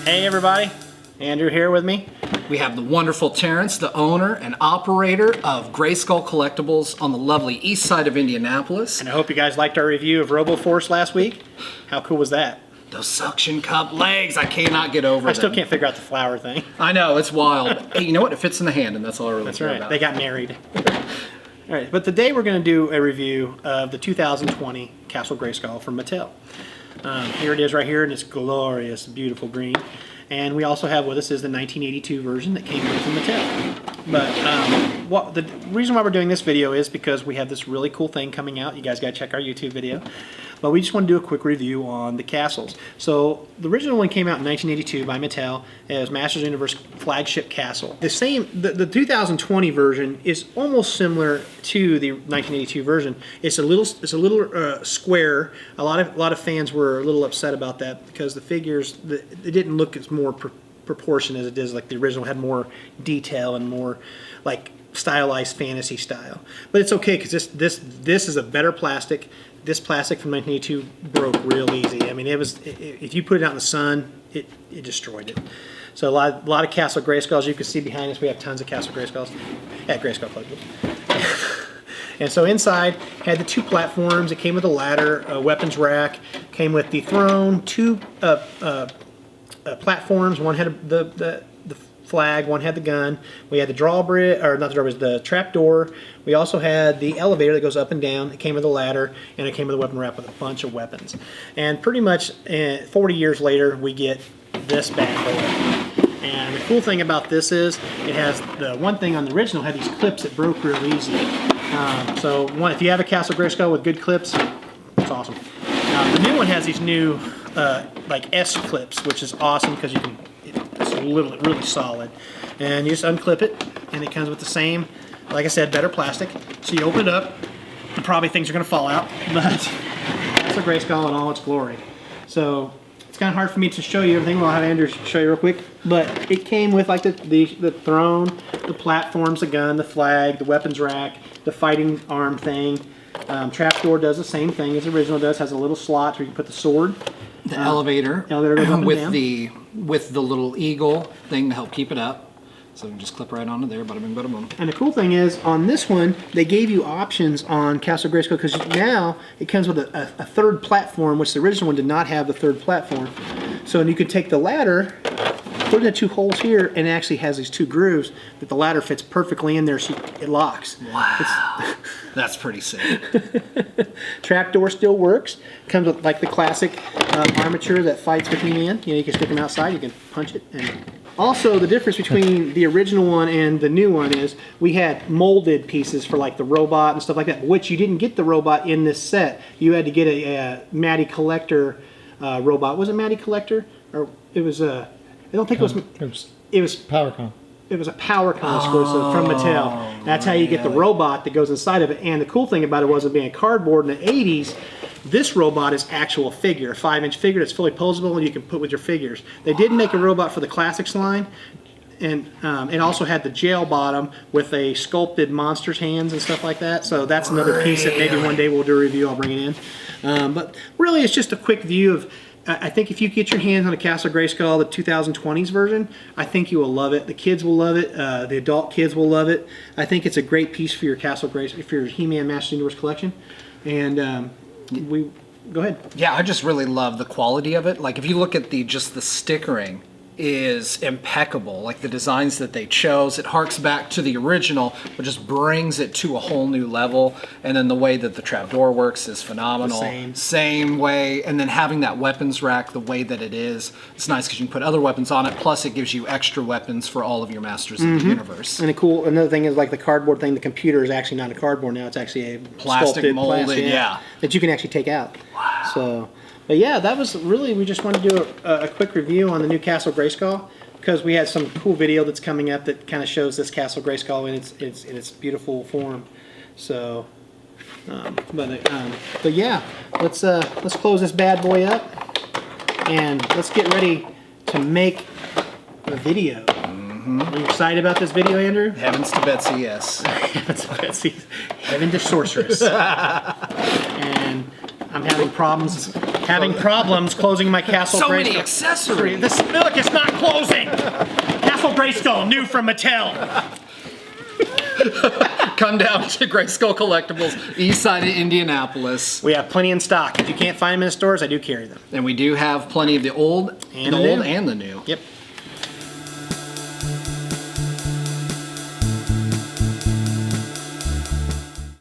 Hey everybody, Andrew here with me. We have the wonderful Terrence, the owner and operator of Grayskull Collectibles on the lovely east side of Indianapolis. And I hope you guys liked our review of RoboForce last week. How cool was that? Those suction cup legs, I cannot get over I still can't figure out the flower thing. I know, it's wild. Hey, you know what? It fits in the hand and that's all I really care about. They got married. All right, but today we're going to do a review of the 2020 Castle Grayskull from Mattel. Here it is right here in its glorious, beautiful green. And we also have with us is the 1982 version that came with from Mattel. But the reason why we're doing this video is because we have this really cool thing coming out. You guys got to check our YouTube video. But we just want to do a quick review on the castles. So the original one came out in 1982 by Mattel as Masters Universe flagship castle. The 2020 version is almost similar to the 1982 version. It's a little square. A lot of fans were a little upset about that because the figures it didn't look as more proportion as it is like the original. Had more detail and more like stylized fantasy style. But it's okay because this is a better plastic. This plastic from 1982 broke real easy. I mean, if you put it out in the sun, it destroyed it. So a lot of Castle Grayskulls. You can see behind us, we have tons of Castle Grayskulls at Grayskull Collectibles. And so inside had the two platforms. It came with a ladder, a weapons rack. Came with the throne, two platforms. One had the flag, one had the gun. We had the drawbridge, or not the drawbridge, the trap door. We also had the elevator that goes up and down. It came with a ladder, and it came with a weapon rack with a bunch of weapons. And pretty much 40 years later, we get this bad boy. And the cool thing about this is it has the one thing on the original had these clips that broke real easy. If you have a Castle Grayskull with good clips, it's awesome. The new one has these new like S clips, which is awesome because it's really solid. And you just unclip it, and it comes with the same, like I said, better plastic. So you open it up, and probably things are going to fall out, but that's a Grayskull in all its glory. So it's kind of hard for me to show you everything. I'll have Andrew show you real quick. But it came with like the throne, the platforms, the gun, the flag, the weapons rack, the fighting arm thing. Trapdoor does the same thing as the original does. Has a little slot where you can put the sword. The elevator goes up and down. with the little eagle thing to help keep it up. So we can just clip right onto there, bada bing, bada boom. And the cool thing is, on this one, they gave you options on Castle Grayskull because now it comes with a third platform, which the original one did not have the third platform. So you could take the ladder, put in the two holes here, and it actually has these two grooves that the ladder fits perfectly in there, so it locks. Wow, that's pretty sick. Trapdoor still works. Comes with like the classic armature that fights with He-Man. You know, you can stick them outside, you can punch it. And also, the difference between the original one and the new one is we had molded pieces for like the robot and stuff like that, which you didn't get the robot in this set. You had to get a Matty Collector robot. Was it Matty Collector? Or it was a... I don't think it was PowerCon. It was a PowerCon exclusive from Mattel. That's how you get the robot that goes inside of it. And the cool thing about it was it being cardboard in the 80s, this robot is actual figure, a 5-inch figure that's fully posable and you can put with your figures. They did make a robot for the Classics line, and it also had the jail bottom with a sculpted monster's hands and stuff like that. So that's another piece that maybe one day we'll do a review. I'll bring it in. But really, it's just a quick view of. I think if you get your hands on a Castle Grayskull, the 2020s version, I think you will love it. The kids will love it. The adult kids will love it. I think it's a great piece for your Castle Grayskull, for your He-Man Masters Universe collection. And go ahead. Yeah, I just really love the quality of it. Like if you look at just the stickering is impeccable. Like the designs that they chose, it harks back to the original, but just brings it to a whole new level. And then the way that the trapdoor works is phenomenal. Same way. And then having that weapons rack the way that it is, it's nice because you can put other weapons on it. Plus, it gives you extra weapons for all of your Masters of the Universe. And another thing is like the cardboard thing. The computer is actually not a cardboard now. It's actually a plastic molded, yeah, that you can actually take out. Wow. So. But yeah, that was really, we just wanted to do a quick review on the new Castle Grayskull because we had some cool video that's coming up that kind of shows this Castle Grayskull in its beautiful form. So, but yeah, let's close this bad boy up and let's get ready to make the video. Are you excited about this video, Andrew? Heavens to Betsy, yes. Heavens to Betsy. Heaven to Sorceress. And I'm having problems Having problems closing my Castle So Grayskull. many accessories. Look, it's not closing. Castle Grayskull, new from Mattel. Come down to Grayskull Collectibles, east side of Indianapolis. We have plenty in stock. If you can't find them in the stores, I do carry them. And we do have plenty of the old And the new. and the new. Yep.